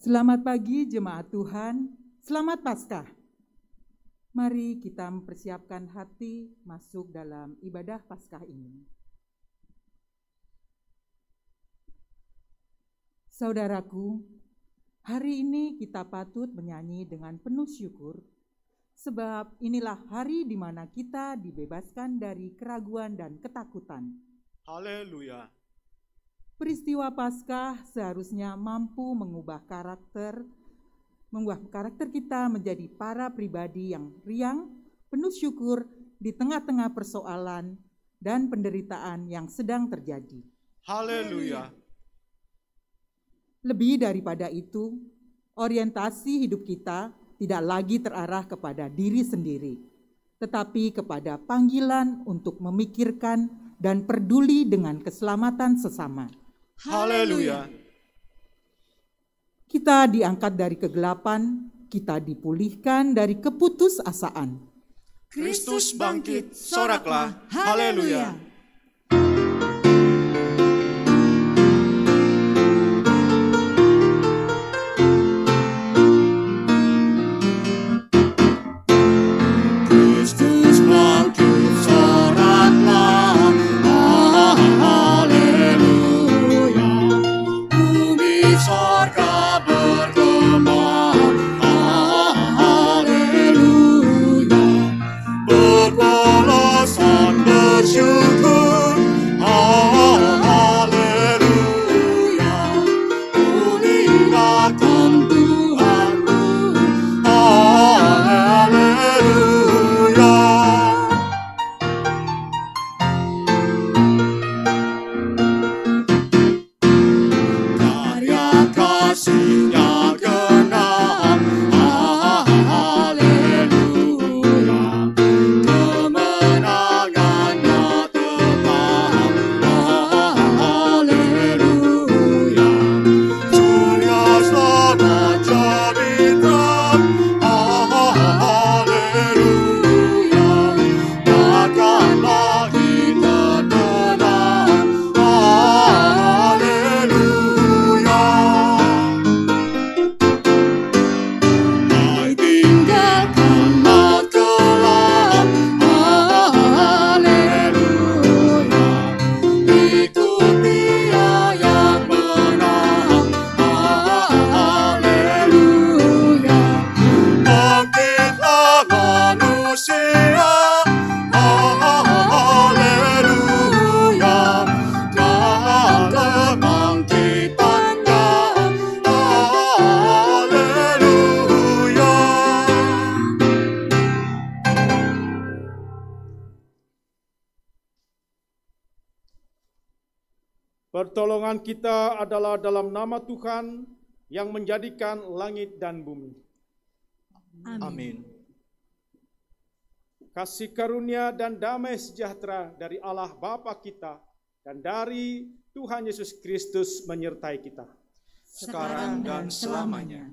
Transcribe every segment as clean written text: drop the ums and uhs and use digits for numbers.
Selamat pagi jemaat Tuhan, selamat Paskah. Mari kita mempersiapkan hati masuk dalam ibadah Paskah ini. Saudaraku, hari ini kita patut menyanyi dengan penuh syukur, sebab inilah hari di mana kita dibebaskan dari keraguan dan ketakutan. Haleluya. Peristiwa Paskah seharusnya mampu mengubah karakter kita menjadi para pribadi yang riang, penuh syukur di tengah-tengah persoalan dan penderitaan yang sedang terjadi. Haleluya. Lebih daripada itu, orientasi hidup kita tidak lagi terarah kepada diri sendiri, tetapi kepada panggilan untuk memikirkan dan peduli dengan keselamatan sesama. Haleluya. Kita diangkat dari kegelapan, kita dipulihkan dari keputusasaan. Kristus bangkit, soraklah. Haleluya. Pertolongan kita adalah dalam nama Tuhan yang menjadikan langit dan bumi. Amin. Kasih karunia dan damai sejahtera dari Allah Bapa kita dan dari Tuhan Yesus Kristus menyertai kita. Sekarang dan selamanya.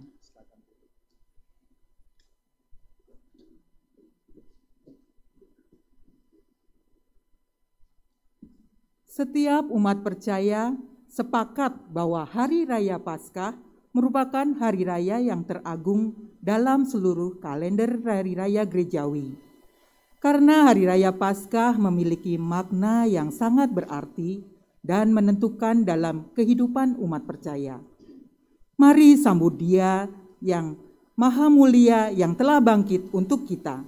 Setiap umat percaya sepakat bahwa Hari Raya Paskah merupakan hari raya yang teragung dalam seluruh kalender hari raya gerejawi. Karena Hari Raya Paskah memiliki makna yang sangat berarti dan menentukan dalam kehidupan umat percaya. Mari sambut Dia yang Maha Mulia yang telah bangkit untuk kita.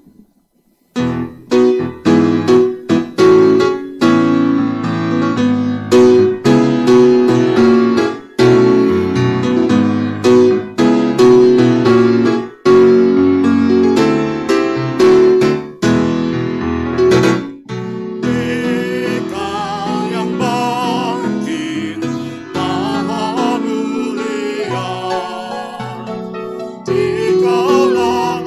Dikaulah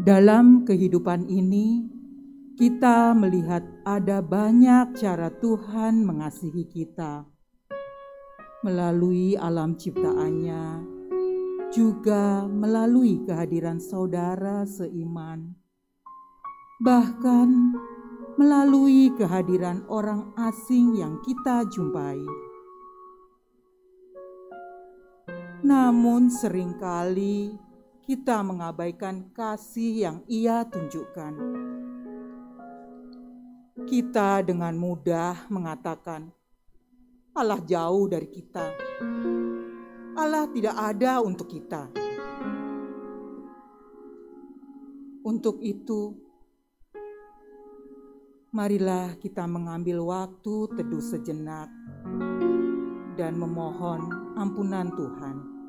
Dalam kehidupan ini, kita melihat ada banyak cara Tuhan mengasihi kita. Melalui alam ciptaannya, juga melalui kehadiran saudara seiman. Bahkan melalui kehadiran orang asing yang kita jumpai. Namun seringkali kita mengabaikan kasih yang Ia tunjukkan. Kita dengan mudah mengatakan, Allah jauh dari kita. Allah tidak ada untuk kita. Untuk itu, marilah kita mengambil waktu teduh sejenak dan memohon ampunan Tuhan.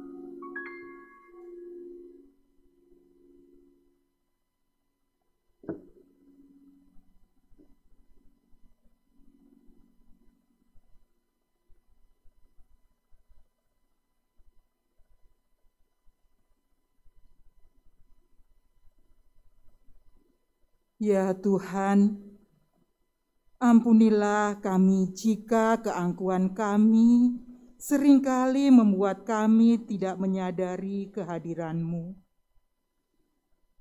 Ya Tuhan, ampunilah kami jika keangkuhan kami seringkali membuat kami tidak menyadari kehadiran-Mu.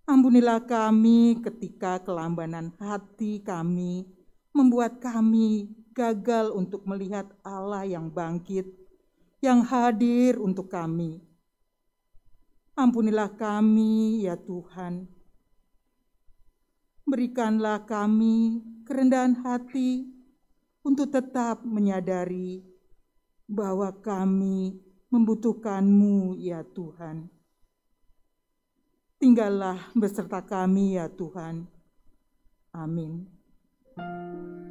Ampunilah kami ketika kelambanan hati kami membuat kami gagal untuk melihat Allah yang bangkit, yang hadir untuk kami. Ampunilah kami, ya Tuhan. Berikanlah kami kerendahan hati untuk tetap menyadari bahwa kami membutuhkan-Mu, ya Tuhan. Tinggallah beserta kami, ya Tuhan. Amin. Tuhan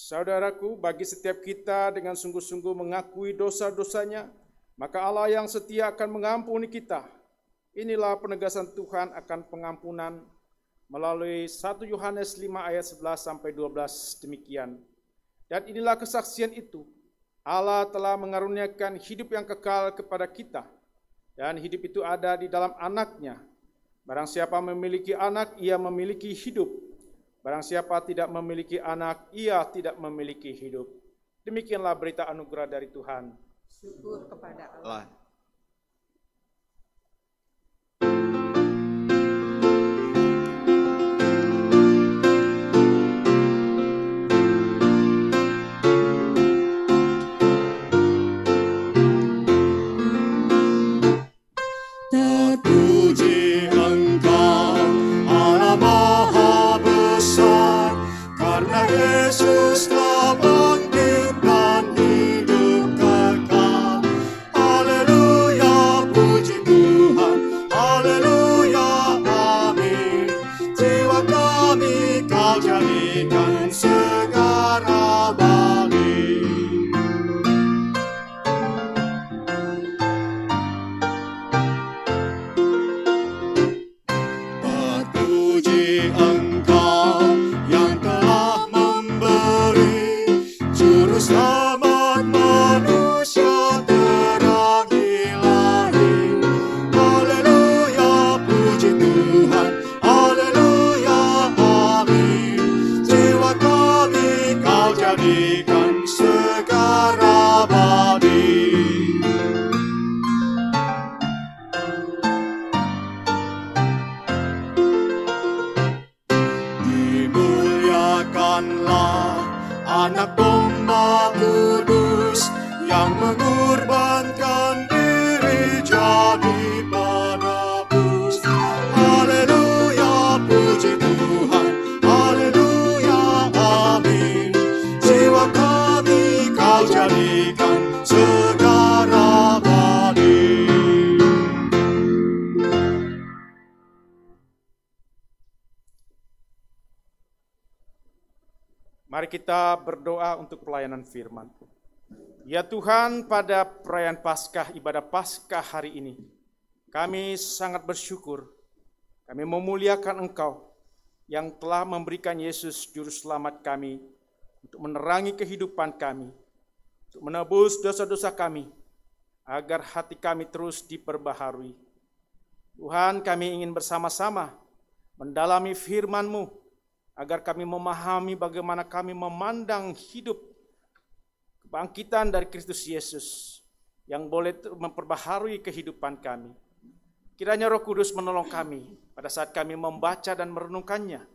Saudaraku, bagi setiap kita dengan sungguh-sungguh mengakui dosa-dosanya, maka Allah yang setia akan mengampuni kita. Inilah penegasan Tuhan akan pengampunan melalui 1 Yohanes 5 ayat 11 sampai 12 demikian. Dan inilah kesaksian itu, Allah telah mengaruniakan hidup yang kekal kepada kita, dan hidup itu ada di dalam Anak-Nya. Barang siapa memiliki anak, ia memiliki hidup. Barang siapa tidak memiliki anak, ia tidak memiliki hidup. Demikianlah berita anugerah dari Tuhan. Syukur kepada Allah. Terpuji Engkau, Allah Maha Besar, karena Yesus telah bangkit dan hidup kekal. Haleluya, puji Tuhan, haleluya, amin. Jiwa kami Kau jadikan segar abadi. Terpuji Engkau yang telah memberi juru selamat manusia terang ilahi. Haleluya, puji Tuhan, haleluya, amin. Jiwa kami Kau jadikan segar abadi. Dimuliakanlah Anak Domba Kudus yang mengorbankan diri jadi penebus. Haleluya, puji Tuhan, haleluya, amin. Jiwa kami Kau jadikan segar abadi. Mari kita berdoa untuk pelayanan firman. Ya Tuhan, pada perayaan Paskah, ibadah Paskah hari ini, kami sangat bersyukur, kami memuliakan Engkau yang telah memberikan Yesus Juru Selamat kami untuk menerangi kehidupan kami, untuk menebus dosa-dosa kami, agar hati kami terus diperbaharui. Tuhan, kami ingin bersama-sama mendalami firman-Mu, agar kami memahami bagaimana kami memandang hidup kebangkitan dari Kristus Yesus yang boleh memperbaharui kehidupan kami. Kiranya Roh Kudus menolong kami pada saat kami membaca dan merenungkannya.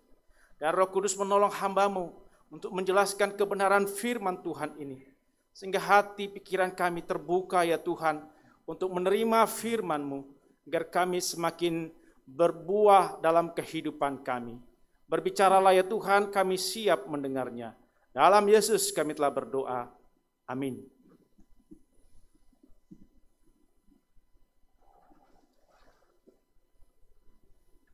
Dan Roh Kudus menolong hamba-Mu untuk menjelaskan kebenaran firman Tuhan ini. Sehingga hati pikiran kami terbuka ya Tuhan untuk menerima firman-Mu, agar kami semakin berbuah dalam kehidupan kami. Berbicaralah ya Tuhan, kami siap mendengarnya. Dalam Yesus kami telah berdoa. Amin.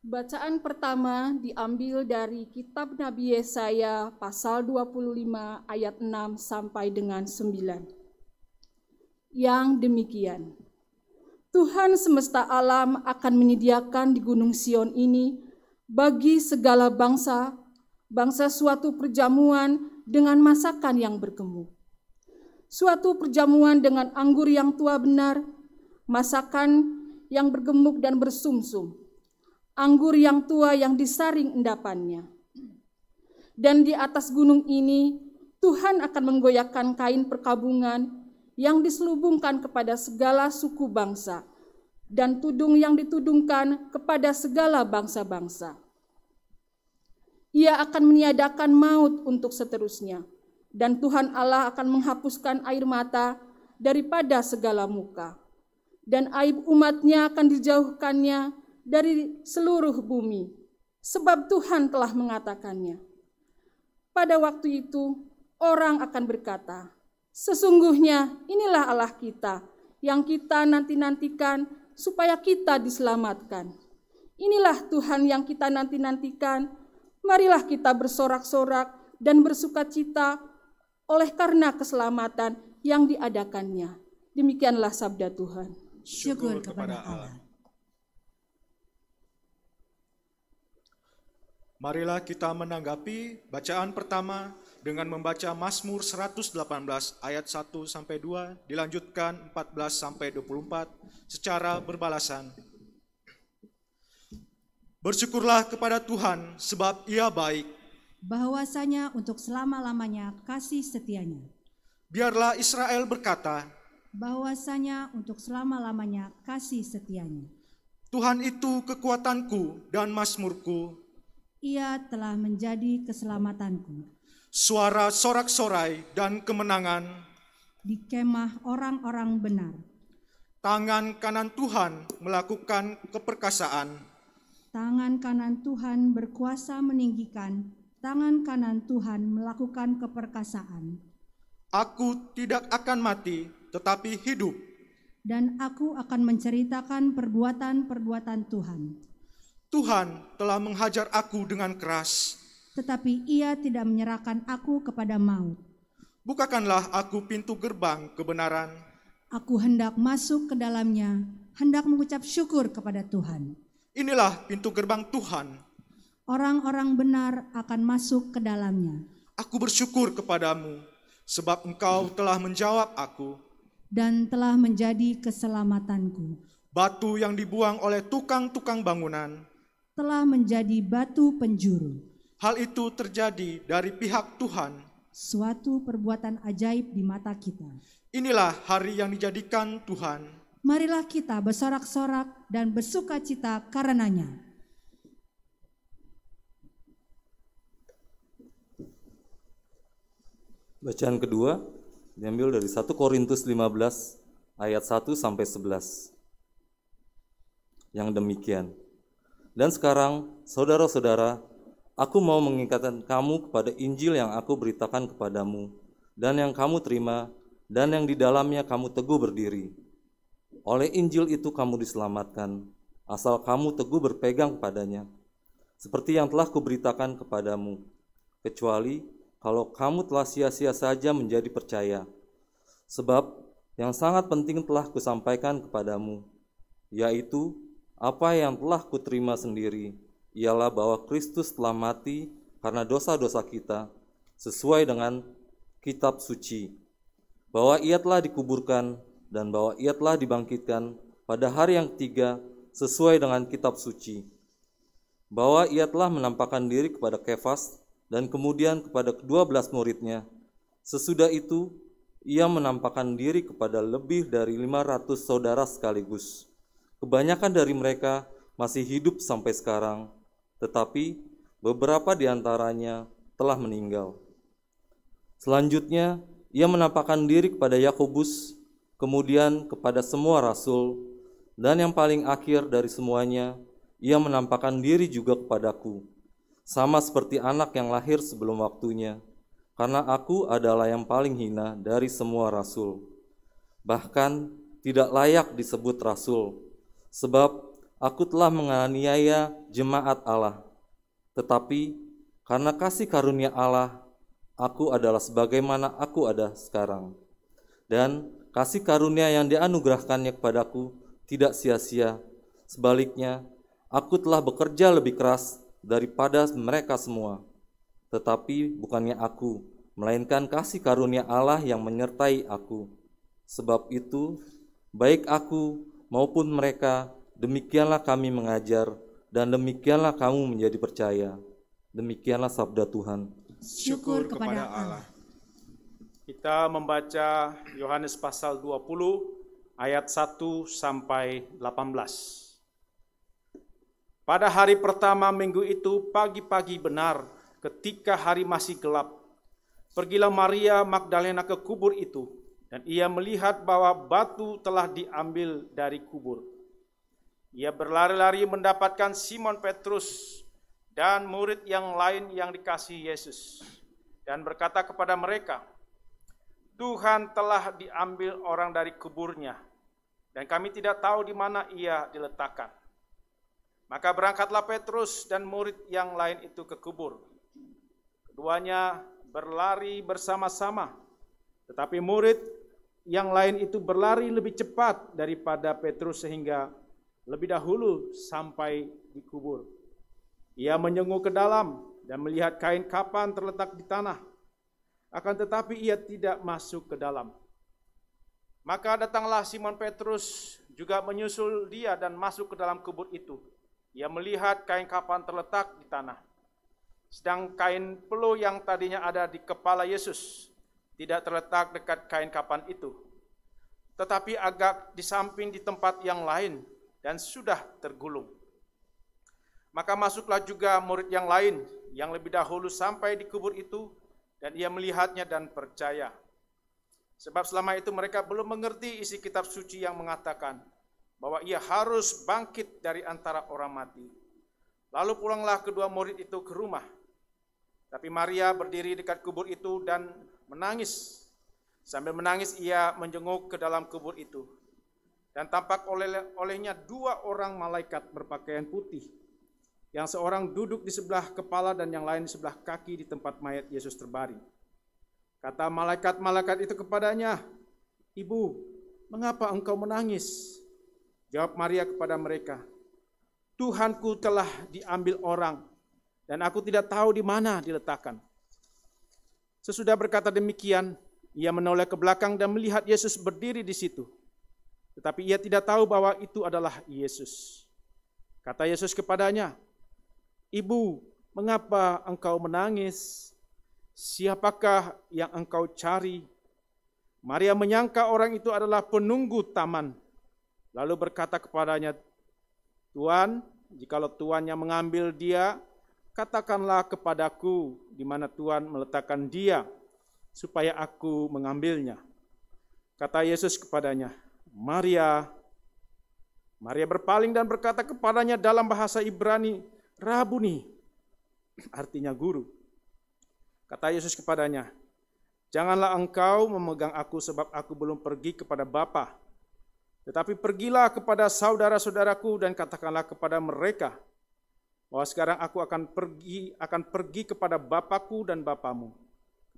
Bacaan pertama diambil dari kitab Nabi Yesaya pasal 25 ayat 6 sampai dengan 9. Yang demikian, Tuhan semesta alam akan menyediakan di Gunung Sion ini bagi segala bangsa suatu perjamuan dengan masakan yang bergemuk. Suatu perjamuan dengan anggur yang tua benar, masakan yang bergemuk dan bersumsum, anggur yang tua yang disaring endapannya. Dan di atas gunung ini, Tuhan akan menggoyahkan kain perkabungan yang diselubungkan kepada segala suku bangsa, dan tudung yang ditudungkan kepada segala bangsa-bangsa. Ia akan meniadakan maut untuk seterusnya, dan Tuhan Allah akan menghapuskan air mata daripada segala muka, dan aib umatnya akan dijauhkannya dari seluruh bumi, sebab Tuhan telah mengatakannya. Pada waktu itu, orang akan berkata, sesungguhnya inilah Allah kita, yang kita nanti-nantikan, supaya kita diselamatkan. Inilah Tuhan yang kita nanti-nantikan, marilah kita bersorak-sorak dan bersukacita oleh karena keselamatan yang diadakannya. Demikianlah sabda Tuhan. Syukur kepada Allah. Marilah kita menanggapi bacaan pertama dengan membaca Mazmur 118 ayat 1 sampai 2 dilanjutkan 14 sampai 24 secara berbalasan. Bersyukurlah kepada Tuhan sebab Ia baik. Bahwasanya untuk selama-lamanya kasih setianya. Biarlah Israel berkata, Bahwasanya untuk selama-lamanya kasih setianya. Tuhan itu kekuatanku dan mazmurku. Ia telah menjadi keselamatanku. Suara sorak-sorai dan kemenangan. Di kemah orang-orang benar. Tangan kanan Tuhan melakukan keperkasaan. Tangan kanan Tuhan berkuasa meninggikan. Tangan kanan Tuhan melakukan keperkasaan. Aku tidak akan mati, tetapi hidup. Dan aku akan menceritakan perbuatan-perbuatan Tuhan. Tuhan telah menghajar aku dengan keras. Tetapi Ia tidak menyerahkan aku kepada maut. Bukakanlah aku pintu gerbang kebenaran. Aku hendak masuk ke dalamnya, hendak mengucap syukur kepada Tuhan. Inilah pintu gerbang Tuhan. Orang-orang benar akan masuk ke dalamnya. Aku bersyukur kepadamu, sebab Engkau telah menjawab aku. Dan telah menjadi keselamatanku. Batu yang dibuang oleh tukang-tukang bangunan telah menjadi batu penjuru. Hal itu terjadi dari pihak Tuhan. Suatu perbuatan ajaib di mata kita. Inilah hari yang dijadikan Tuhan. Marilah kita bersorak-sorak dan bersuka cita karenanya. Bacaan kedua diambil dari 1 Korintus 15 ayat 1 sampai 11. Yang demikian. Dan sekarang, saudara-saudara, aku mau mengingatkan kamu kepada Injil yang aku beritakan kepadamu, dan yang kamu terima, dan yang di dalamnya kamu teguh berdiri. Oleh Injil itu kamu diselamatkan, asal kamu teguh berpegang padanya, seperti yang telah kuberitakan kepadamu, kecuali kalau kamu telah sia-sia saja menjadi percaya. Sebab yang sangat penting telah kusampaikan kepadamu, yaitu apa yang telah kuterima sendiri, ialah bahwa Kristus telah mati karena dosa-dosa kita, sesuai dengan kitab suci, bahwa Ia telah dikuburkan, dan bahwa Ia telah dibangkitkan pada hari yang ketiga, sesuai dengan kitab suci, bahwa Ia telah menampakkan diri kepada Kefas, dan kemudian kepada ke-12 muridnya. Sesudah itu, Ia menampakkan diri kepada lebih dari 500 saudara sekaligus. Kebanyakan dari mereka masih hidup sampai sekarang, tetapi beberapa di antaranya telah meninggal. Selanjutnya, Ia menampakkan diri kepada Yakobus, kemudian kepada semua rasul, dan yang paling akhir dari semuanya, Ia menampakkan diri juga kepadaku, sama seperti anak yang lahir sebelum waktunya, karena aku adalah yang paling hina dari semua rasul. Bahkan tidak layak disebut rasul, sebab aku telah menganiaya jemaat Allah. Tetapi karena kasih karunia Allah, aku adalah sebagaimana aku ada sekarang. Dan kasih karunia yang dianugerahkannya kepadaku tidak sia-sia. Sebaliknya, aku telah bekerja lebih keras daripada mereka semua. Tetapi bukannya aku, melainkan kasih karunia Allah yang menyertai aku. Sebab itu, baik aku maupun mereka, demikianlah kami mengajar, dan demikianlah kamu menjadi percaya. Demikianlah sabda Tuhan. Syukur kepada Allah. Kita membaca Yohanes pasal 20 ayat 1 sampai 18. Pada hari pertama minggu itu, pagi-pagi benar, ketika hari masih gelap, pergilah Maria Magdalena ke kubur itu, dan ia melihat bahwa batu telah diambil dari kubur. Ia berlari-lari mendapatkan Simon Petrus dan murid yang lain yang dikasihi Yesus, dan berkata kepada mereka, Tuhan telah diambil orang dari kuburnya, dan kami tidak tahu di mana ia diletakkan. Maka berangkatlah Petrus dan murid yang lain itu ke kubur. Keduanya berlari bersama-sama, tetapi murid yang lain itu berlari lebih cepat daripada Petrus sehingga lebih dahulu sampai di kubur. Ia menyenguk ke dalam dan melihat kain kapan terletak di tanah, akan tetapi ia tidak masuk ke dalam. Maka datanglah Simon Petrus juga menyusul dia dan masuk ke dalam kubur itu. Ia melihat kain kapan terletak di tanah, sedang kain peluh yang tadinya ada di kepala Yesus tidak terletak dekat kain kapan itu, tetapi agak di samping di tempat yang lain dan sudah tergulung. Maka masuklah juga murid yang lain yang lebih dahulu sampai di kubur itu, dan ia melihatnya dan percaya. Sebab selama itu mereka belum mengerti isi kitab suci yang mengatakan bahwa ia harus bangkit dari antara orang mati. Lalu pulanglah kedua murid itu ke rumah. Tapi Maria berdiri dekat kubur itu dan menangis. Sambil menangis ia menjenguk ke dalam kubur itu. Dan tampak olehnya dua orang malaikat berpakaian putih. Yang seorang duduk di sebelah kepala dan yang lain di sebelah kaki di tempat mayat Yesus terbaring. Kata malaikat-malaikat itu kepadanya, "Ibu, mengapa engkau menangis?" Jawab Maria kepada mereka, "Tuhanku telah diambil orang, dan aku tidak tahu di mana diletakkan." Sesudah berkata demikian, ia menoleh ke belakang dan melihat Yesus berdiri di situ. Tetapi ia tidak tahu bahwa itu adalah Yesus. Kata Yesus kepadanya, "Ibu, mengapa engkau menangis? Siapakah yang engkau cari?" Maria menyangka orang itu adalah penunggu taman. Lalu berkata kepadanya, "Tuan, jikalau tuannya mengambil dia, katakanlah kepadaku di mana Tuhan meletakkan dia, supaya aku mengambilnya." Kata Yesus kepadanya, "Maria." Maria berpaling dan berkata kepadanya dalam bahasa Ibrani, "Rabuni," artinya guru. Kata Yesus kepadanya, "Janganlah engkau memegang aku sebab aku belum pergi kepada Bapa. Tetapi pergilah kepada saudara-saudaraku dan katakanlah kepada mereka bahwa sekarang aku akan pergi kepada Bapakku dan Bapamu,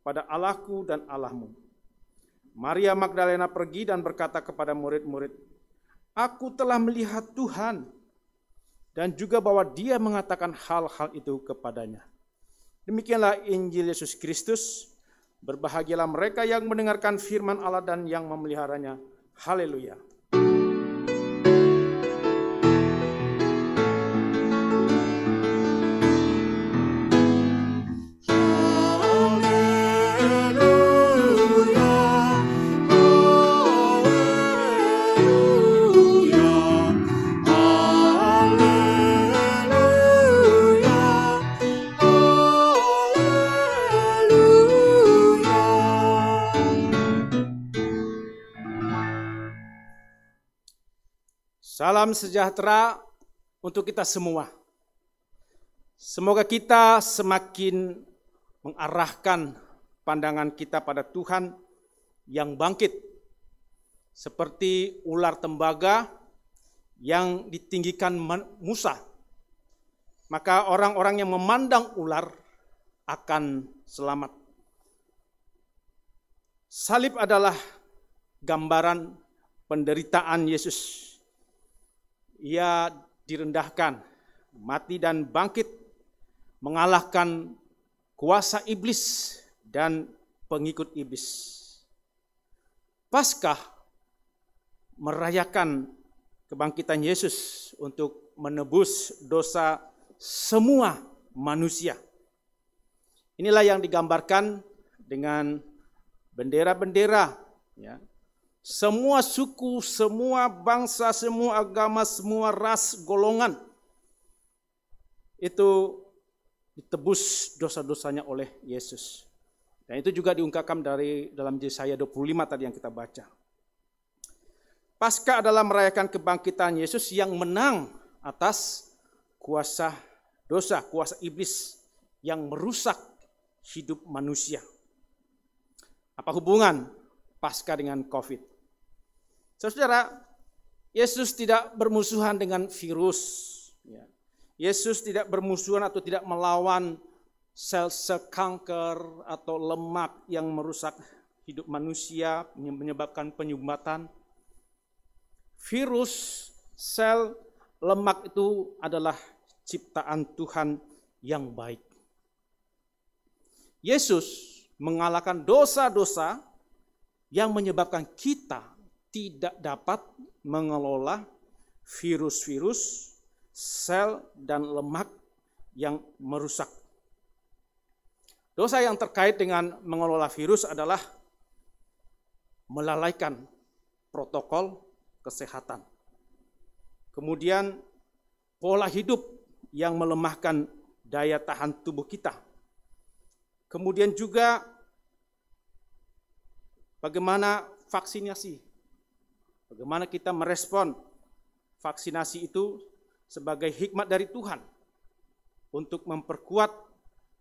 kepada Allahku dan Allahmu." Maria Magdalena pergi dan berkata kepada murid-murid, "Aku telah melihat Tuhan," dan juga bahwa dia mengatakan hal-hal itu kepadanya. Demikianlah Injil Yesus Kristus. Berbahagialah mereka yang mendengarkan firman Allah dan yang memeliharanya. Haleluya. Salam sejahtera untuk kita semua. Semoga kita semakin mengarahkan pandangan kita pada Tuhan yang bangkit, seperti ular tembaga yang ditinggikan Musa. Maka orang-orang yang memandang ular akan selamat. Salib adalah gambaran penderitaan Yesus. Ia direndahkan, mati dan bangkit, mengalahkan kuasa iblis dan pengikut iblis. Paskah merayakan kebangkitan Yesus untuk menebus dosa semua manusia. Inilah yang digambarkan dengan bendera-bendera, ya. Semua suku, semua bangsa, semua agama, semua ras, golongan itu ditebus dosa-dosanya oleh Yesus. Dan itu juga diungkapkan dalam Yesaya 25 tadi yang kita baca. Paskah adalah merayakan kebangkitan Yesus yang menang atas kuasa dosa, kuasa iblis yang merusak hidup manusia. Apa hubungan Paskah dengan COVID? Saudara, Yesus tidak bermusuhan dengan virus. Yesus tidak bermusuhan atau tidak melawan sel-sel kanker atau lemak yang merusak hidup manusia, menyebabkan penyumbatan. Virus, sel, lemak itu adalah ciptaan Tuhan yang baik. Yesus mengalahkan dosa-dosa yang menyebabkan kita tidak dapat mengelola virus-virus, sel, dan lemak yang merusak. Dosa yang terkait dengan mengelola virus adalah melalaikan protokol kesehatan. Kemudian pola hidup yang melemahkan daya tahan tubuh kita. Kemudian juga bagaimana vaksinasi. Bagaimana kita merespon vaksinasi itu sebagai hikmat dari Tuhan untuk memperkuat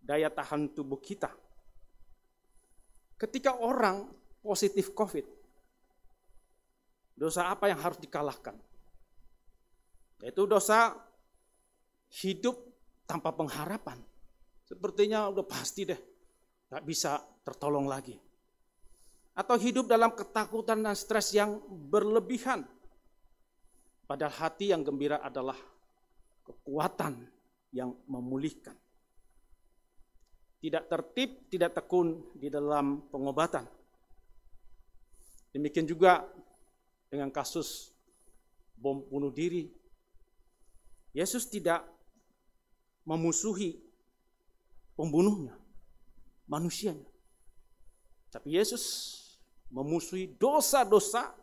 daya tahan tubuh kita. Ketika orang positif COVID, dosa apa yang harus dikalahkan? Yaitu dosa hidup tanpa pengharapan. Sepertinya udah pasti deh, gak bisa tertolong lagi. Atau hidup dalam ketakutan dan stres yang berlebihan. Padahal hati yang gembira adalah kekuatan yang memulihkan. Tidak tertib, tidak tekun di dalam pengobatan. Demikian juga dengan kasus bom bunuh diri. Yesus tidak memusuhi pembunuhnya, manusianya. Tapi Yesus memusuhi dosa-dosa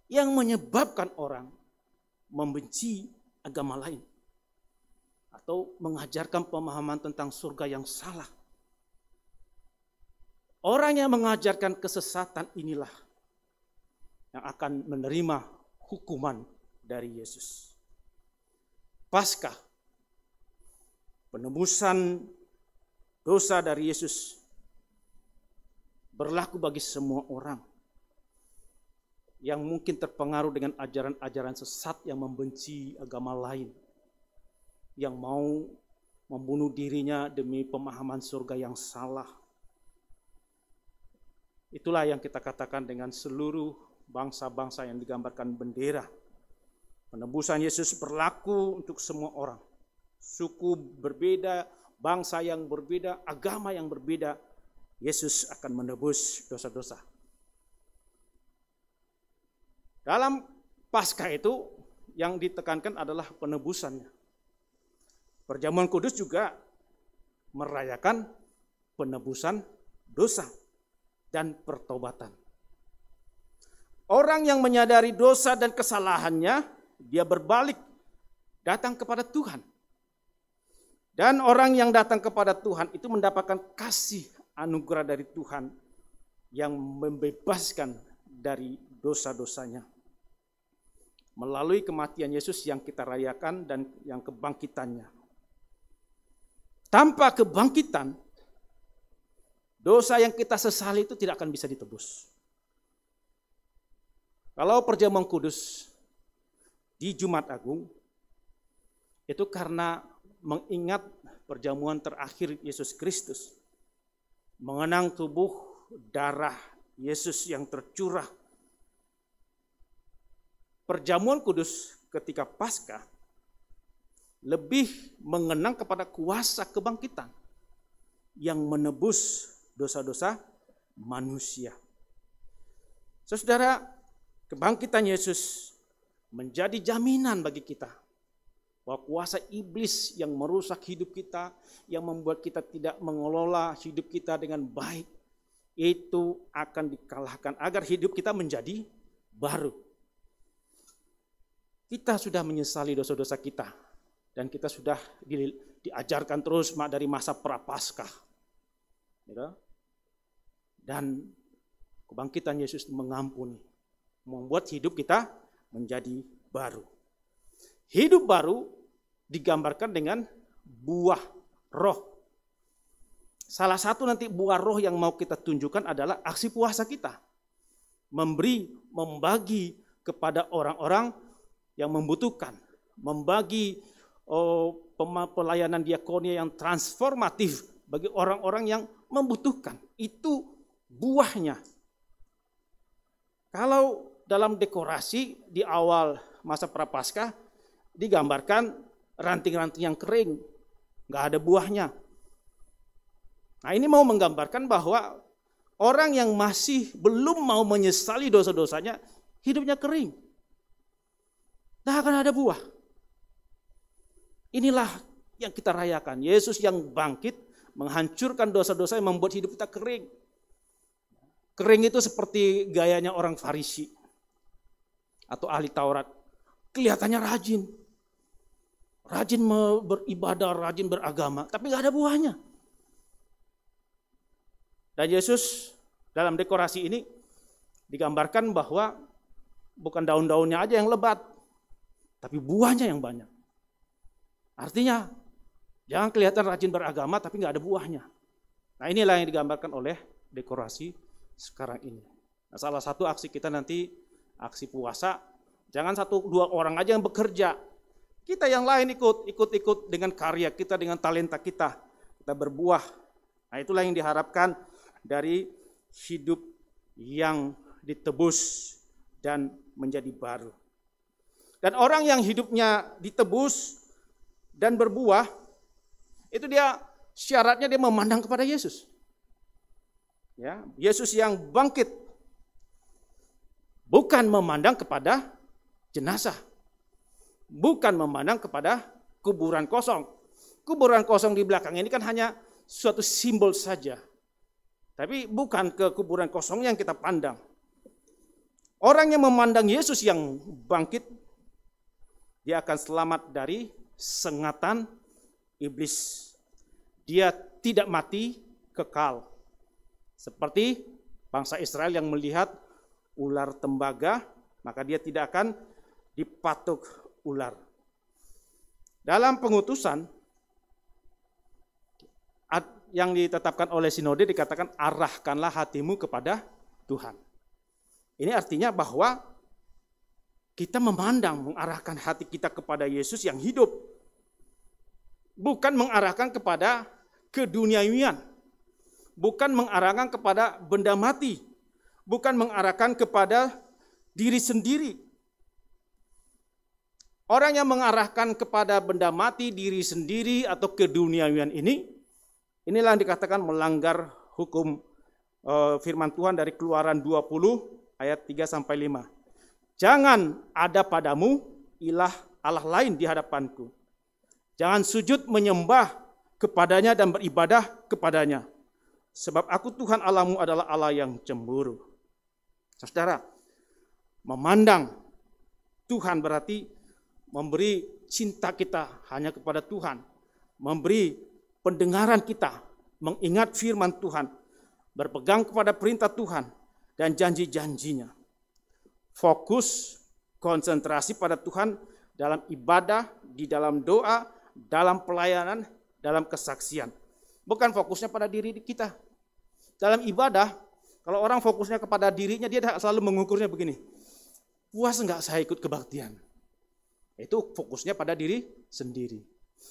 yang menyebabkan orang membenci agama lain atau mengajarkan pemahaman tentang surga yang salah. Orang yang mengajarkan kesesatan inilah yang akan menerima hukuman dari Yesus. Paskah, penebusan dosa dari Yesus berlaku bagi semua orang yang mungkin terpengaruh dengan ajaran-ajaran sesat yang membenci agama lain, yang mau membunuh dirinya demi pemahaman surga yang salah. Itulah yang kita katakan dengan seluruh bangsa-bangsa yang digambarkan bendera. Penebusan Yesus berlaku untuk semua orang. Suku berbeda, bangsa yang berbeda, agama yang berbeda, Yesus akan menebus dosa-dosa. Dalam Paskah itu yang ditekankan adalah penebusannya. Perjamuan kudus juga merayakan penebusan dosa dan pertobatan. Orang yang menyadari dosa dan kesalahannya, dia berbalik, datang kepada Tuhan. Dan orang yang datang kepada Tuhan itu mendapatkan kasih anugerah dari Tuhan yang membebaskan dari dosa-dosanya. Melalui kematian Yesus yang kita rayakan dan yang kebangkitannya. Tanpa kebangkitan, dosa yang kita sesali itu tidak akan bisa ditebus. Kalau perjamuan kudus di Jumat Agung, itu karena mengingat perjamuan terakhir Yesus Kristus, mengenang tubuh darah Yesus yang tercurah. Perjamuan kudus ketika Paskah lebih mengenang kepada kuasa kebangkitan yang menebus dosa-dosa manusia. Saudara, kebangkitan Yesus menjadi jaminan bagi kita bahwa kuasa iblis yang merusak hidup kita, yang membuat kita tidak mengelola hidup kita dengan baik, itu akan dikalahkan agar hidup kita menjadi baru. Kita sudah menyesali dosa-dosa kita dan kita sudah diajarkan terus dari masa Prapaskah. Dan kebangkitan Yesus mengampuni, membuat hidup kita menjadi baru. Hidup baru digambarkan dengan buah roh. Salah satu nanti buah roh yang mau kita tunjukkan adalah aksi puasa kita. Membagi kepada orang-orang yang membutuhkan. Membagi pelayanan diakonia yang transformatif bagi orang-orang yang membutuhkan. Itu buahnya. Kalau dalam dekorasi di awal masa Prapaskah digambarkan ranting-ranting yang kering, nggak ada buahnya. Nah, ini mau menggambarkan bahwa orang yang masih belum mau menyesali dosa-dosanya, hidupnya kering. Tidak akan ada buah. Inilah yang kita rayakan. Yesus yang bangkit, menghancurkan dosa-dosa yang membuat hidup kita kering. Kering itu seperti gayanya orang Farisi atau ahli Taurat. Kelihatannya rajin. Rajin beribadah, rajin beragama, tapi gak ada buahnya. Dan Yesus dalam dekorasi ini digambarkan bahwa bukan daun-daunnya aja yang lebat, tapi buahnya yang banyak. Artinya, jangan kelihatan rajin beragama tapi gak ada buahnya. Nah, inilah yang digambarkan oleh dekorasi sekarang ini. Nah, salah satu aksi kita nanti, aksi puasa, jangan 1-2 orang aja yang bekerja. Kita yang lain ikut dengan karya kita, dengan talenta kita berbuah. Nah, itulah yang diharapkan dari hidup yang ditebus dan menjadi baru. Dan orang yang hidupnya ditebus dan berbuah, itu dia syaratnya dia memandang kepada Yesus. Ya, Yesus yang bangkit, bukan memandang kepada jenazah. Bukan memandang kepada kuburan kosong. Kuburan kosong di belakang ini kan hanya suatu simbol saja. Tapi bukan ke kuburan kosong yang kita pandang. Orang yang memandang Yesus yang bangkit, dia akan selamat dari sengatan iblis. Dia tidak mati, kekal. Seperti bangsa Israel yang melihat ular tembaga, maka dia tidak akan dipatuk ular. Dalam pengutusan yang ditetapkan oleh sinode dikatakan arahkanlah hatimu kepada Tuhan. Ini artinya bahwa kita mengarahkan hati kita kepada Yesus yang hidup. Bukan mengarahkan kepada keduniawian. Bukan mengarahkan kepada benda mati. Bukan mengarahkan kepada diri sendiri. Orang yang mengarahkan kepada benda mati, diri sendiri, atau keduniawian inilah yang dikatakan melanggar hukum firman Tuhan dari Keluaran 20 ayat 3-5. Jangan ada padamu ilah Allah lain di hadapanku. Jangan sujud menyembah kepadanya dan beribadah kepadanya. Sebab aku Tuhan Allahmu adalah Allah yang cemburu. Saudara, memandang Tuhan berarti memberi cinta kita hanya kepada Tuhan. Memberi pendengaran kita, mengingat firman Tuhan, berpegang kepada perintah Tuhan dan janji-janjinya. Fokus, konsentrasi pada Tuhan dalam ibadah, di dalam doa, dalam pelayanan, dalam kesaksian. Bukan fokusnya pada diri kita. Dalam ibadah, kalau orang fokusnya kepada dirinya, dia selalu mengukurnya begini. Puas enggak saya ikut kebaktian? Itu fokusnya pada diri sendiri.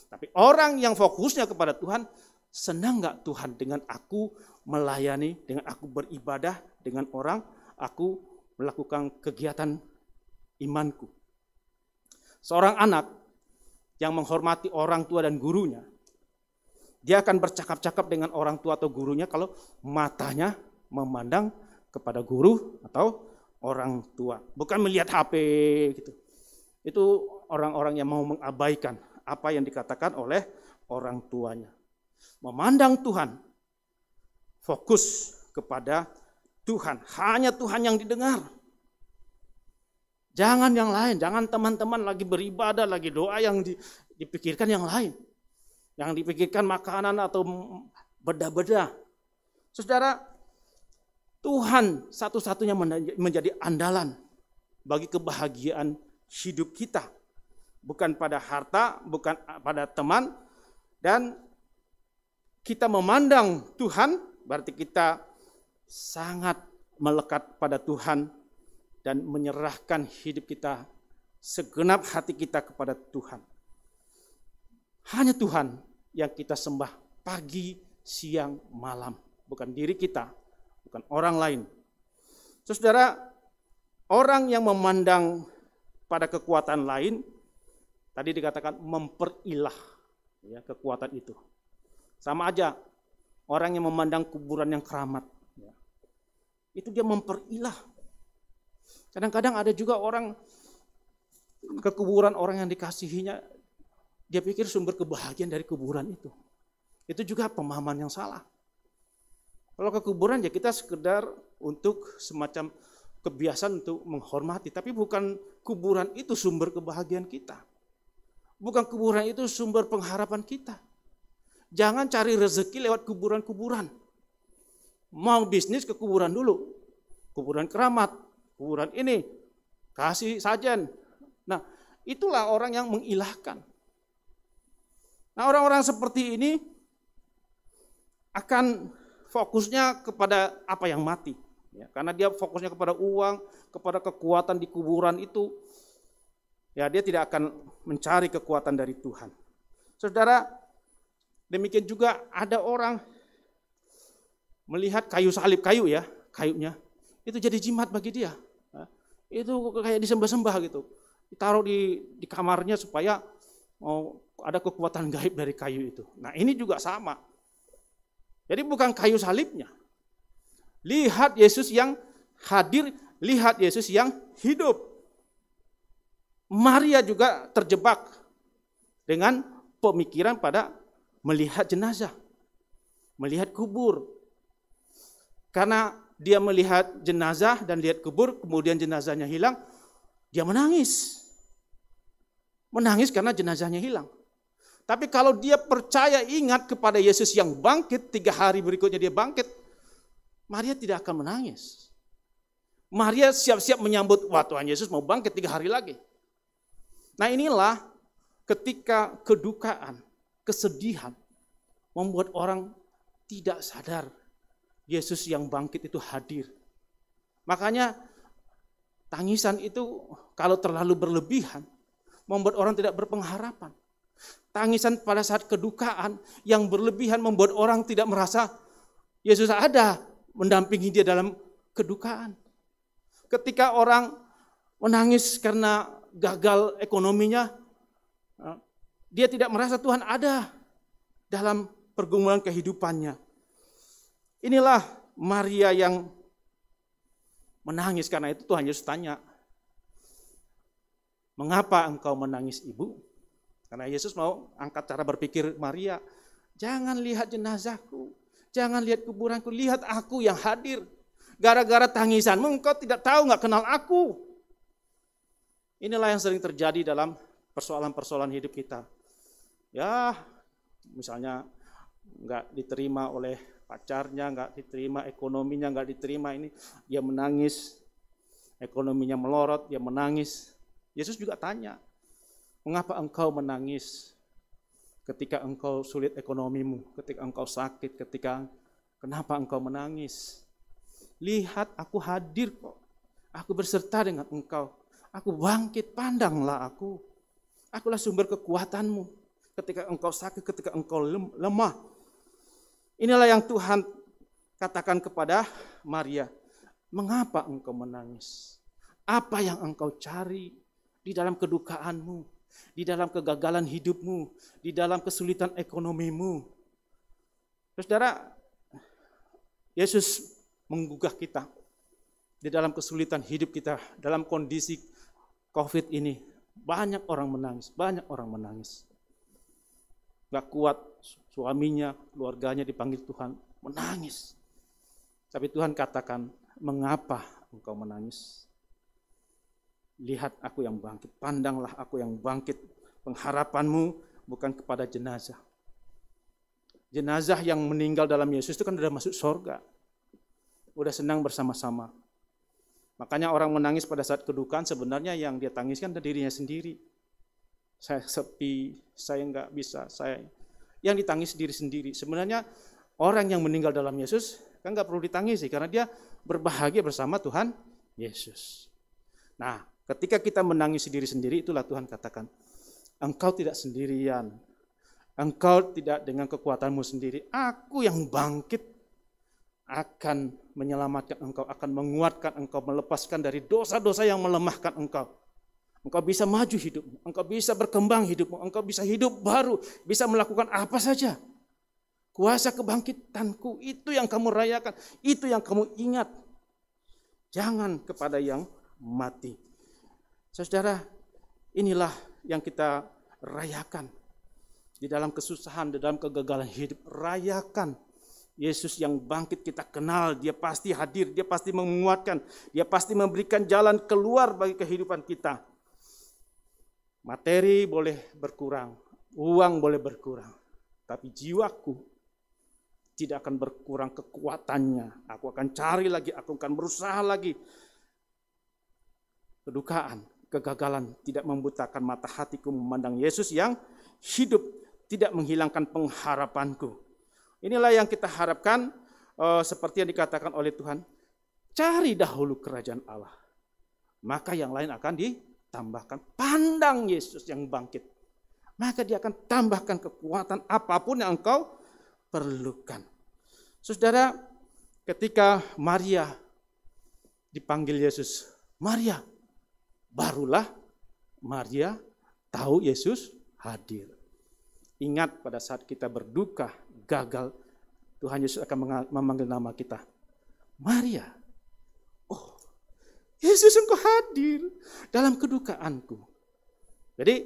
Tapi orang yang fokusnya kepada Tuhan, senang enggak Tuhan dengan aku melayani, dengan aku beribadah, dengan orang, aku melakukan kegiatan imanku. Seorang anak yang menghormati orang tua dan gurunya, dia akan bercakap-cakap dengan orang tua atau gurunya kalau matanya memandang kepada guru atau orang tua. Bukan melihat HP gitu. Itu orang-orang yang mau mengabaikan apa yang dikatakan oleh orang tuanya. Memandang Tuhan, fokus kepada Tuhan. Hanya Tuhan yang didengar. Jangan yang lain, jangan teman-teman lagi beribadah, lagi doa yang dipikirkan yang lain. Yang dipikirkan makanan atau beda-beda. Saudara, Tuhan satu-satunya menjadi andalan bagi kebahagiaan hidup kita. Bukan pada harta, bukan pada teman. Dan kita memandang Tuhan, berarti kita sangat melekat pada Tuhan dan menyerahkan hidup kita, segenap hati kita kepada Tuhan. Hanya Tuhan yang kita sembah pagi, siang, malam. Bukan diri kita, bukan orang lain. Saudara, orang yang memandang pada kekuatan lain, tadi dikatakan memperilah ya, kekuatan itu. Sama aja, orang yang memandang kuburan yang keramat, ya, itu dia memperilah. Kadang-kadang ada juga orang ke kuburan orang yang dikasihinya, dia pikir sumber kebahagiaan dari kuburan itu. Itu juga pemahaman yang salah. Kalau ke kuburan ya kita sekedar untuk semacam kebiasaan untuk menghormati, tapi bukan kuburan itu sumber kebahagiaan kita. Bukan kuburan itu sumber pengharapan kita. Jangan cari rezeki lewat kuburan-kuburan. Mau bisnis ke kuburan dulu. Kuburan keramat, kuburan ini, kasih sajen. Nah, itulah orang yang mengilahkan. Nah, orang-orang seperti ini akan fokusnya kepada apa yang mati. Ya, karena dia fokusnya kepada uang, kepada kekuatan di kuburan itu, ya dia tidak akan mencari kekuatan dari Tuhan. Saudara, demikian juga ada orang melihat kayu salib, kayunya, itu jadi jimat bagi dia. Itu kayak disembah-sembah gitu. Ditaruh di kamarnya supaya ada kekuatan gaib dari kayu itu. Nah ini juga sama. Jadi bukan kayu salibnya. Lihat Yesus yang hadir, lihat Yesus yang hidup. Maria juga terjebak dengan pemikiran pada melihat jenazah, melihat kubur. Karena dia melihat jenazah dan lihat kubur, kemudian jenazahnya hilang, dia menangis. Menangis karena jenazahnya hilang. Tapi kalau dia percaya ingat kepada Yesus yang bangkit, 3 hari berikutnya dia bangkit, Maria tidak akan menangis. Maria siap-siap menyambut, wah Tuhan Yesus mau bangkit 3 hari lagi. Nah inilah ketika kedukaan, kesedihan, membuat orang tidak sadar Yesus yang bangkit itu hadir. Makanya tangisan itu kalau terlalu berlebihan, membuat orang tidak berpengharapan. Tangisan pada saat kedukaan yang berlebihan membuat orang tidak merasa Yesus ada mendampingi dia dalam kedukaan. Ketika orang menangis karena gagal ekonominya, dia tidak merasa Tuhan ada dalam pergumulan kehidupannya. Inilah Maria yang menangis. Karena itu Tuhan Yesus tanya, mengapa engkau menangis ibu? Karena Yesus mau angkat cara berpikir Maria. Jangan lihat jenazahku, jangan lihat kuburanku, lihat aku yang hadir. Gara-gara tangisanmu engkau tidak tahu, gak kenal aku. Inilah yang sering terjadi dalam persoalan-persoalan hidup kita. Ya, misalnya gak diterima oleh pacarnya, gak diterima ekonominya, gak diterima ini. Dia menangis, ekonominya melorot, dia menangis. Yesus juga tanya, mengapa engkau menangis ketika engkau sulit ekonomimu, ketika engkau sakit, kenapa engkau menangis? Lihat aku hadir kok, aku berserta dengan engkau, aku bangkit, pandanglah aku. Akulah sumber kekuatanmu ketika engkau sakit, ketika engkau lemah. Inilah yang Tuhan katakan kepada Maria, mengapa engkau menangis? Apa yang engkau cari di dalam kedukaanmu? Di dalam kegagalan hidupmu, di dalam kesulitan ekonomimu. Saudara, Yesus menggugah kita di dalam kesulitan hidup kita, dalam kondisi COVID ini. Banyak orang menangis. Gak kuat, suaminya, keluarganya dipanggil Tuhan, menangis. Tapi Tuhan katakan, mengapa engkau menangis? Lihat aku yang bangkit, pandanglah aku yang bangkit. Pengharapanmu bukan kepada jenazah. Jenazah yang meninggal dalam Yesus itu kan sudah masuk surga. Udah senang bersama-sama. Makanya orang menangis pada saat kedukaan sebenarnya yang dia tangiskan dari dirinya sendiri. Saya sepi, saya enggak bisa, yang ditangis diri sendiri. Sebenarnya orang yang meninggal dalam Yesus kan enggak perlu ditangisi karena dia berbahagia bersama Tuhan Yesus. Nah, ketika kita menangis diri sendiri, itulah Tuhan katakan, engkau tidak sendirian. Engkau tidak dengan kekuatanmu sendiri. Aku yang bangkit akan menyelamatkan engkau, akan menguatkan engkau, melepaskan dari dosa-dosa yang melemahkan engkau. Engkau bisa maju hidupmu, engkau bisa berkembang hidupmu, engkau bisa hidup baru, bisa melakukan apa saja. Kuasa kebangkitanku itu yang kamu rayakan, itu yang kamu ingat. Jangan kepada yang mati. Saudara, inilah yang kita rayakan. Di dalam kesusahan, di dalam kegagalan hidup, rayakan Yesus yang bangkit kita kenal. Dia pasti hadir, dia pasti menguatkan, dia pasti memberikan jalan keluar bagi kehidupan kita. Materi boleh berkurang, uang boleh berkurang, tapi jiwaku tidak akan berkurang kekuatannya. Aku akan cari lagi, aku akan berusaha lagi. Kedukaan, kegagalan tidak membutakan mata hatiku memandang Yesus yang hidup, tidak menghilangkan pengharapanku. Inilah yang kita harapkan, seperti yang dikatakan oleh Tuhan, cari dahulu kerajaan Allah, maka yang lain akan ditambahkan. Pandang Yesus yang bangkit, maka dia akan tambahkan kekuatan apapun yang engkau perlukan. Saudara, ketika Maria dipanggil Yesus, Maria, barulah Maria tahu Yesus hadir. Ingat pada saat kita berduka, gagal, Tuhan Yesus akan memanggil nama kita. Maria, oh Yesus engkau hadir dalam kedukaanku. Jadi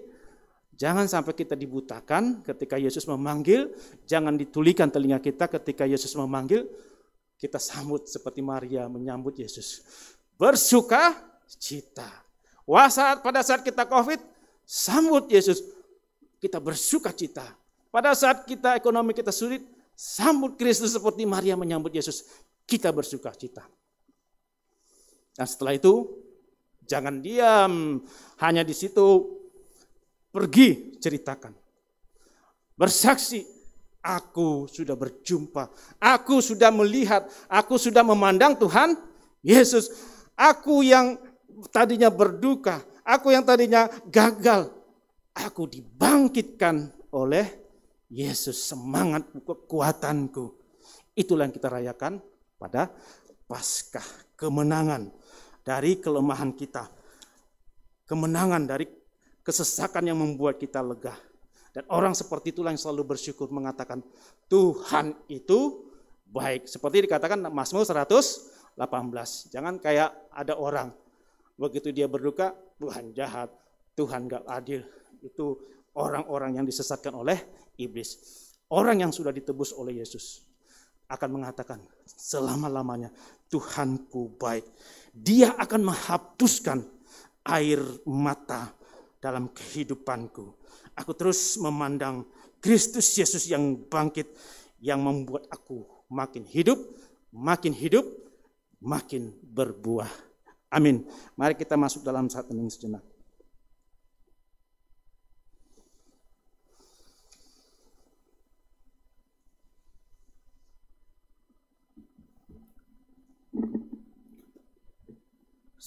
jangan sampai kita dibutakan ketika Yesus memanggil, jangan ditulikan telinga kita ketika Yesus memanggil, kita sambut seperti Maria menyambut Yesus. Bersuka cita. Pada saat kita COVID, sambut Yesus. Kita bersuka cita. Pada saat kita ekonomi kita sulit, sambut Kristus seperti Maria menyambut Yesus. Kita bersuka cita. Dan setelah itu, jangan diam hanya di situ. Pergi ceritakan. Bersaksi, aku sudah berjumpa. Aku sudah melihat, aku sudah memandang Tuhan Yesus. Aku yang tadinya berduka, aku yang tadinya gagal, aku dibangkitkan oleh Yesus, semangat kekuatanku. Itulah yang kita rayakan pada Paskah, kemenangan dari kelemahan kita, kemenangan dari kesesakan yang membuat kita lega. Dan orang seperti itulah yang selalu bersyukur, mengatakan Tuhan itu baik. Seperti dikatakan Mazmur 118. Jangan kayak ada orang, begitu dia berduka, Tuhan jahat, Tuhan gak adil. Itu orang-orang yang disesatkan oleh iblis. Orang yang sudah ditebus oleh Yesus akan mengatakan selama-lamanya Tuhanku baik. Dia akan menghapuskan air mata dalam kehidupanku. Aku terus memandang Kristus Yesus yang bangkit, yang membuat aku makin hidup, makin berbuah. Amin. Mari kita masuk dalam saat hening sejenak.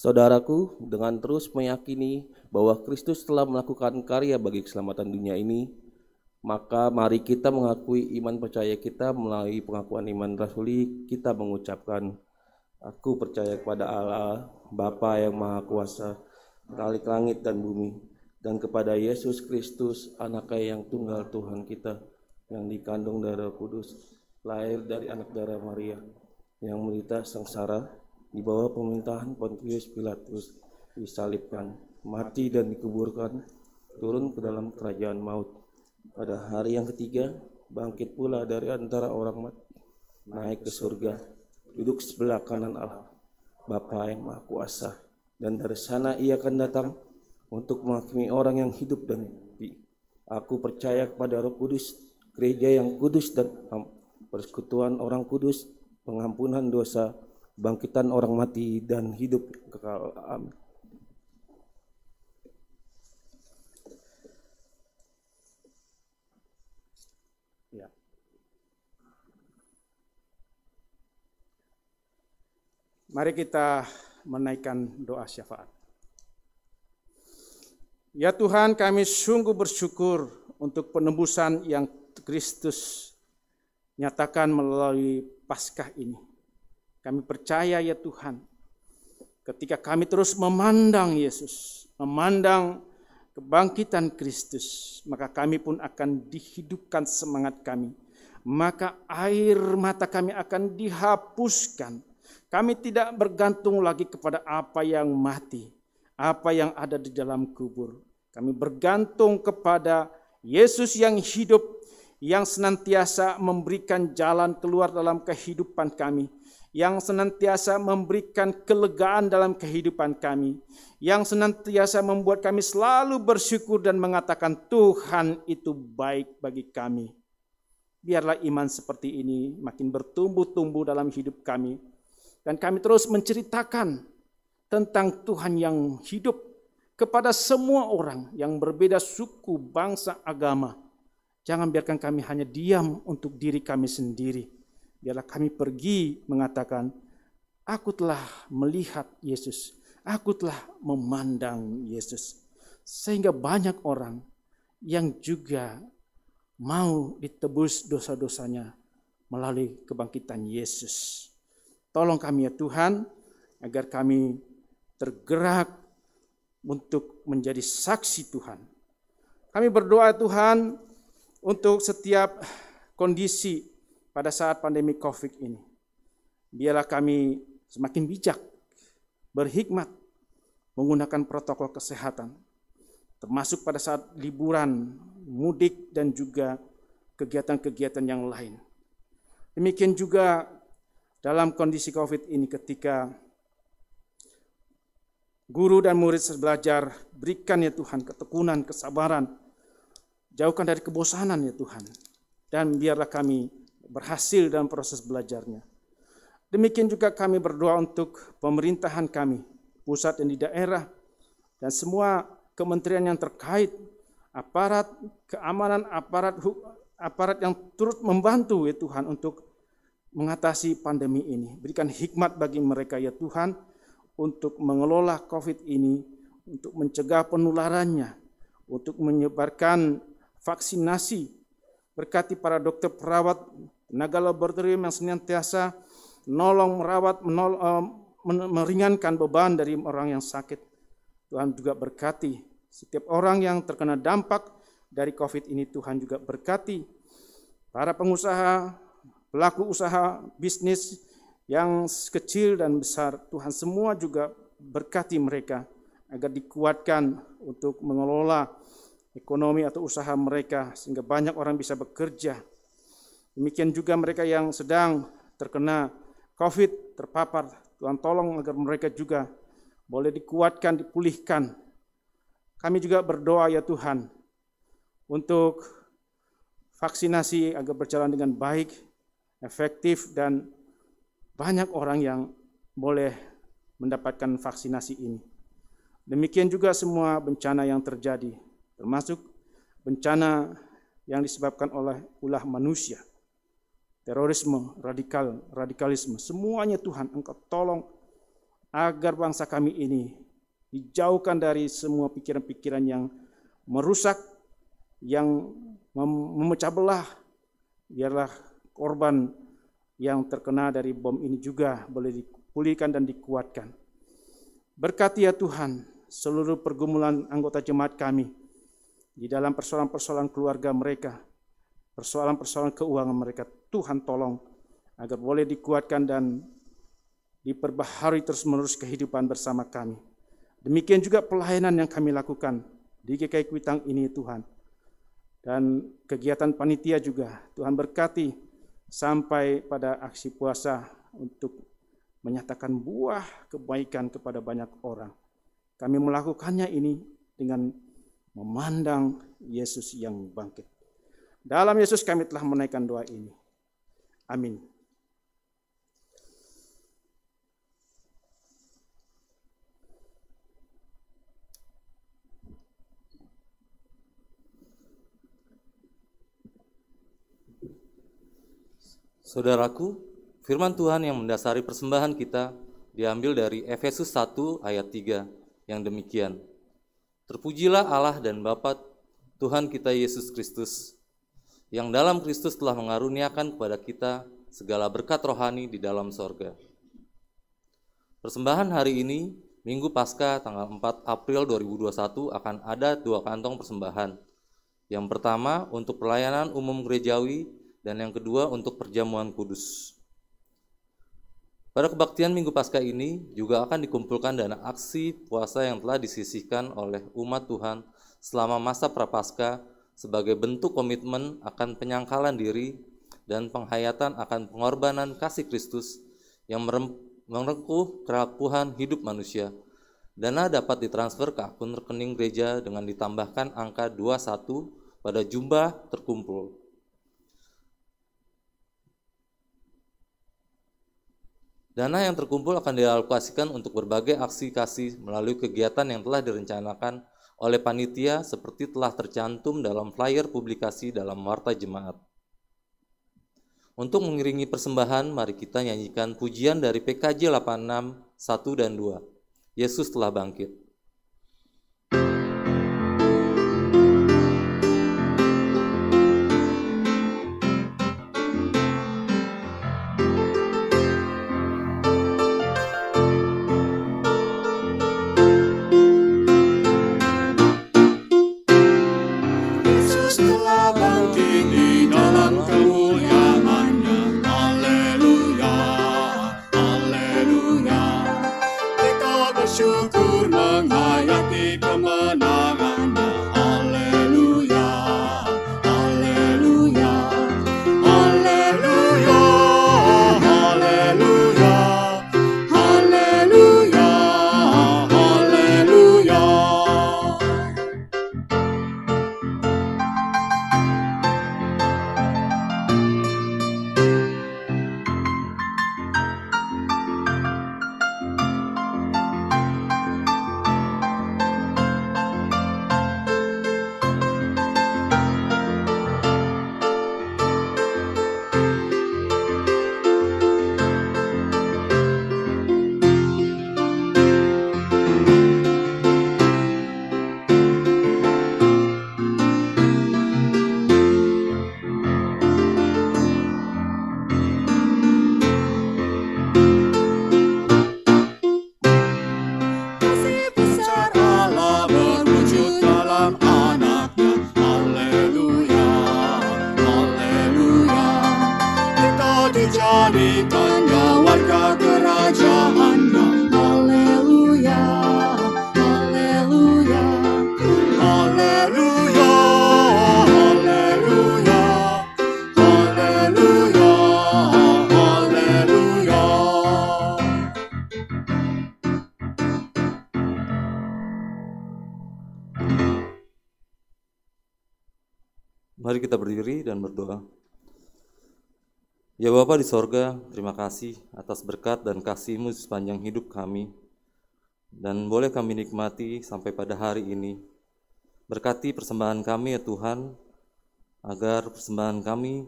Saudaraku, dengan terus meyakini bahwa Kristus telah melakukan karya bagi keselamatan dunia ini, maka mari kita mengakui iman percaya kita melalui pengakuan iman rasuli. Kita mengucapkan, aku percaya kepada Allah, Bapa yang Maha Kuasa, Khalik langit dan bumi, dan kepada Yesus Kristus, Anaknya yang tunggal Tuhan kita, yang dikandung dari Roh Kudus, lahir dari anak darah Maria, yang menderita sengsara di bawah pemerintahan Pontius Pilatus, disalibkan, mati dan dikuburkan, turun ke dalam kerajaan maut. Pada hari yang ketiga, bangkit pula dari antara orang mati, naik ke surga, duduk sebelah kanan Allah, Bapa yang Maha Kuasa, dan dari sana ia akan datang untuk menghakimi orang yang hidup dan mati. Aku percaya kepada Roh Kudus, gereja yang kudus dan persekutuan orang kudus, pengampunan dosa, bangkitan orang mati dan hidup kekal. Amin. Ya. Mari kita menaikkan doa syafaat. Ya Tuhan, kami sungguh bersyukur untuk penebusan yang Kristus nyatakan melalui Paskah ini. Kami percaya ya Tuhan, ketika kami terus memandang Yesus, memandang kebangkitan Kristus, maka kami pun akan dihidupkan semangat kami. Maka air mata kami akan dihapuskan. Kami tidak bergantung lagi kepada apa yang mati, apa yang ada di dalam kubur. Kami bergantung kepada Yesus yang hidup, yang senantiasa memberikan jalan keluar dalam kehidupan kami, yang senantiasa memberikan kelegaan dalam kehidupan kami, yang senantiasa membuat kami selalu bersyukur dan mengatakan Tuhan itu baik bagi kami. Biarlah iman seperti ini makin bertumbuh-tumbuh dalam hidup kami, dan kami terus menceritakan tentang Tuhan yang hidup kepada semua orang yang berbeda suku, bangsa, agama. Jangan biarkan kami hanya diam untuk diri kami sendiri. Biarlah kami pergi mengatakan, aku telah melihat Yesus, aku telah memandang Yesus. Sehingga banyak orang yang juga mau ditebus dosa-dosanya melalui kebangkitan Yesus. Tolong kami ya Tuhan, agar kami tergerak untuk menjadi saksi Tuhan. Kami berdoa Tuhan untuk setiap kondisi pada saat pandemi COVID ini. Biarlah kami semakin bijak, berhikmat, menggunakan protokol kesehatan, termasuk pada saat liburan, mudik, dan juga kegiatan-kegiatan yang lain. Demikian juga dalam kondisi COVID ini ketika guru dan murid belajar, berikan ya Tuhan ketekunan, kesabaran, jauhkan dari kebosanan ya Tuhan, dan biarlah kami berhasil dalam proses belajarnya. Demikian juga kami berdoa untuk pemerintahan kami, pusat dan di daerah, dan semua kementerian yang terkait, aparat keamanan, aparat yang turut membantu ya Tuhan untuk mengatasi pandemi ini. Berikan hikmat bagi mereka ya Tuhan untuk mengelola COVID ini, untuk mencegah penularannya, untuk menyebarkan vaksinasi. Berkati para dokter, perawat, tenaga laboratorium yang senantiasa menolong, merawat, meringankan beban dari orang yang sakit. Tuhan juga berkati setiap orang yang terkena dampak dari COVID ini. Tuhan juga berkati para pengusaha, pelaku usaha bisnis yang kecil dan besar. Tuhan semua juga berkati mereka agar dikuatkan untuk mengelola ekonomi atau usaha mereka sehingga banyak orang bisa bekerja. Demikian juga mereka yang sedang terkena COVID, terpapar, Tuhan tolong agar mereka juga boleh dikuatkan, dipulihkan. Kami juga berdoa ya Tuhan untuk vaksinasi agar berjalan dengan baik, efektif, dan banyak orang yang boleh mendapatkan vaksinasi ini. Demikian juga semua bencana yang terjadi, termasuk bencana yang disebabkan oleh ulah manusia, terorisme, radikalisme. Semuanya Tuhan, Engkau tolong agar bangsa kami ini dijauhkan dari semua pikiran-pikiran yang merusak, yang memecah belah. Biarlah korban yang terkena dari bom ini juga boleh dipulihkan dan dikuatkan. Berkati ya Tuhan seluruh pergumulan anggota jemaat kami di dalam persoalan-persoalan keluarga mereka, persoalan-persoalan keuangan mereka. Tuhan tolong agar boleh dikuatkan dan diperbaharui terus-menerus kehidupan bersama kami. Demikian juga pelayanan yang kami lakukan di GKI Kuitang ini Tuhan. Dan kegiatan panitia juga Tuhan berkati sampai pada aksi puasa untuk menyatakan buah kebaikan kepada banyak orang. Kami melakukannya ini dengan memandang Yesus yang bangkit. Dalam Yesus kami telah menaikkan doa ini. Amin. Saudaraku, firman Tuhan yang mendasari persembahan kita diambil dari Efesus 1 ayat 3 yang demikian. Terpujilah Allah dan Bapa Tuhan kita Yesus Kristus, yang dalam Kristus telah mengaruniakan kepada kita segala berkat rohani di dalam sorga. Persembahan hari ini, Minggu Paskah tanggal 4 April 2021 akan ada 2 kantong persembahan. Yang pertama untuk pelayanan umum gerejawi dan yang kedua untuk perjamuan kudus. Pada kebaktian Minggu Paskah ini juga akan dikumpulkan dana aksi puasa yang telah disisihkan oleh umat Tuhan selama masa Prapaskah sebagai bentuk komitmen akan penyangkalan diri dan penghayatan akan pengorbanan kasih Kristus yang merengkuh kerapuhan hidup manusia. Dana dapat ditransfer ke akun rekening gereja dengan ditambahkan angka 21 pada jumlah terkumpul. Dana yang terkumpul akan dialokasikan untuk berbagai aksi kasih melalui kegiatan yang telah direncanakan oleh panitia seperti telah tercantum dalam flyer publikasi dalam Warta Jemaat. Untuk mengiringi persembahan, mari kita nyanyikan pujian dari PKJ 86, 1 dan 2. Yesus telah bangkit. Mari kita berdiri dan berdoa. Ya Bapa di sorga, terima kasih atas berkat dan kasih-Mu sepanjang hidup kami. Dan boleh kami nikmati sampai pada hari ini. Berkati persembahan kami ya Tuhan, agar persembahan kami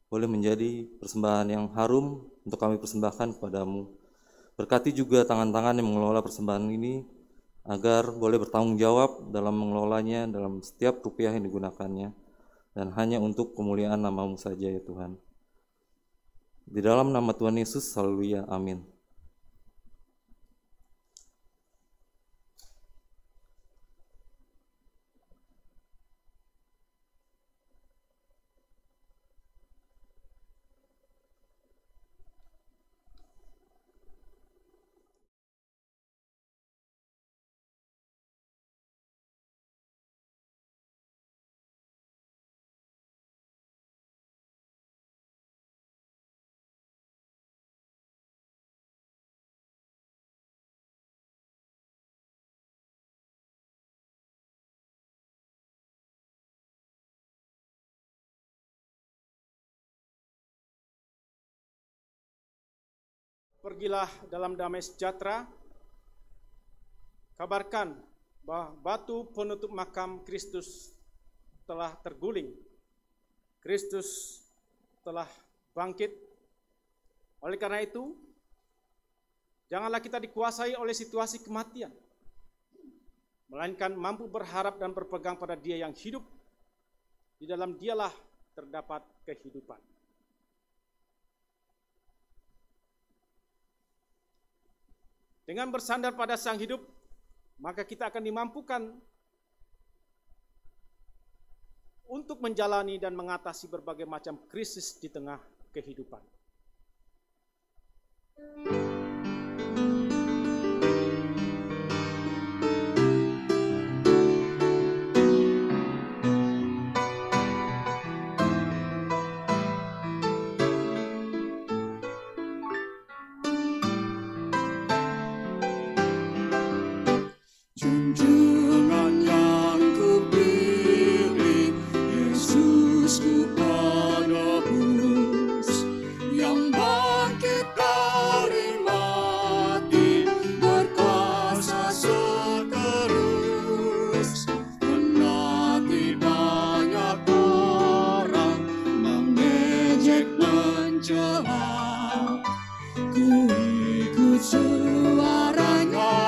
boleh menjadi persembahan yang harum untuk kami persembahkan kepadamu. Berkati juga tangan-tangan yang mengelola persembahan ini, agar boleh bertanggung jawab dalam mengelolanya dalam setiap rupiah yang digunakannya. Dan hanya untuk kemuliaan nama-Mu saja ya Tuhan. Di dalam nama Tuhan Yesus, haleluya, amin. Pergilah dalam damai sejahtera, kabarkan bahwa batu penutup makam Kristus telah terguling. Kristus telah bangkit. Oleh karena itu, janganlah kita dikuasai oleh situasi kematian, melainkan mampu berharap dan berpegang pada Dia yang hidup Di dalam Dialah terdapat kehidupan. Dengan bersandar pada Sang Hidup, maka kita akan dimampukan untuk menjalani dan mengatasi berbagai macam krisis di tengah kehidupan. Junjungan yang kupilih, Yesusku penebus, yang bangkit dari mati, berkuasa seterus. Kendati banyak orang mengejek mencela, ku ikut suaranya.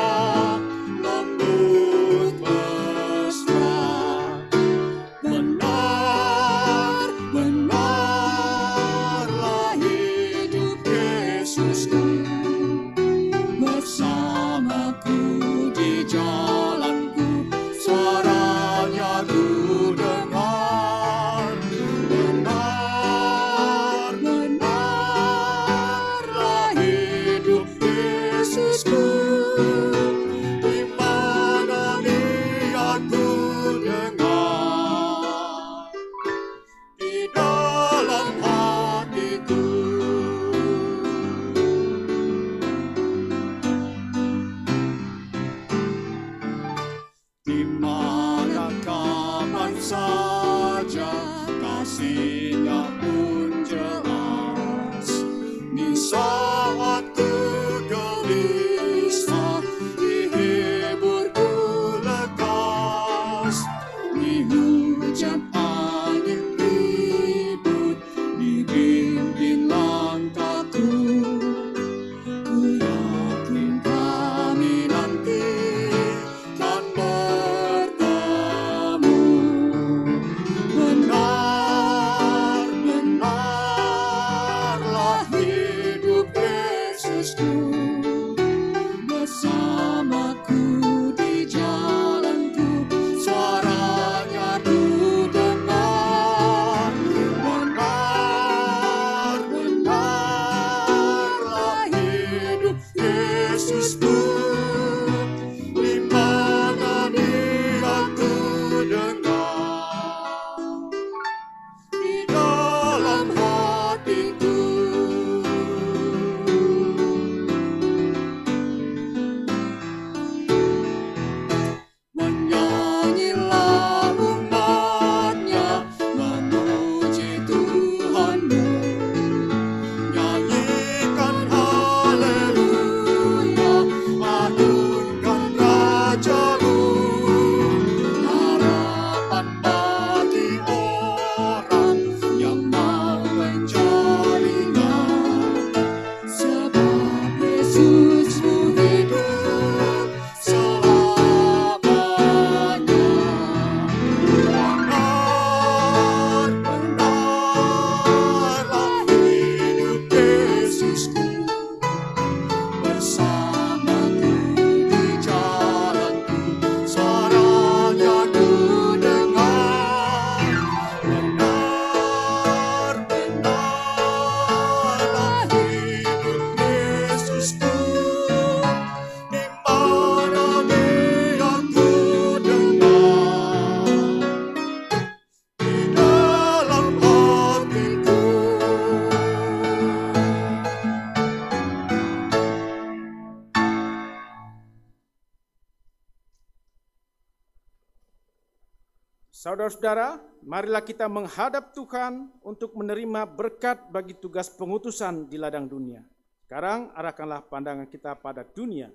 Saudara-saudara, marilah kita menghadap Tuhan untuk menerima berkat bagi tugas pengutusan di ladang dunia. Sekarang arahkanlah pandangan kita pada dunia.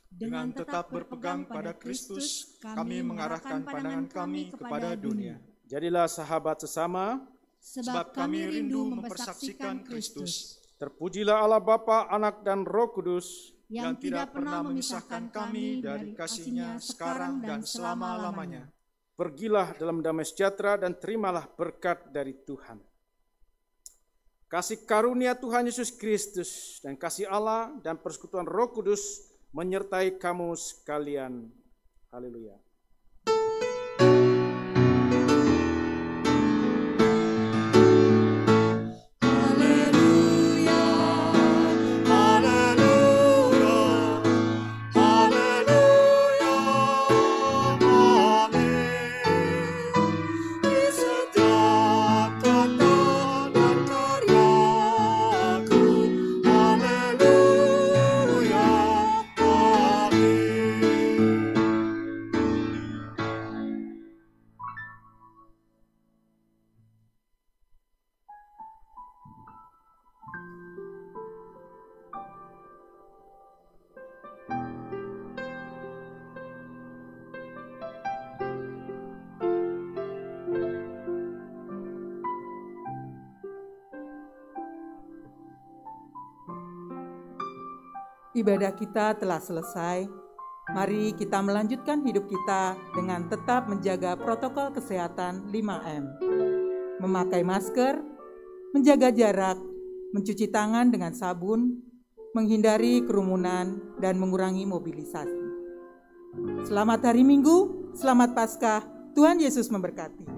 Dengan tetap berpegang pada Kristus, kami mengarahkan pandangan kami kepada dunia. Jadilah sahabat sesama, sebab kami rindu mempersaksikan Kristus. Terpujilah Allah Bapa, Anak, dan Roh Kudus, yang tidak pernah memisahkan kami dari kasih-Nya sekarang dan selama-lamanya. pergilah dalam damai sejahtera dan terimalah berkat dari Tuhan. Kasih karunia Tuhan Yesus Kristus dan kasih Allah dan persekutuan Roh Kudus menyertai kamu sekalian. Haleluya. Ibadah kita telah selesai. Mari kita melanjutkan hidup kita dengan tetap menjaga protokol kesehatan 5M. Memakai masker, menjaga jarak, mencuci tangan dengan sabun, menghindari kerumunan, dan mengurangi mobilisasi. Selamat hari Minggu, selamat Paskah, Tuhan Yesus memberkati.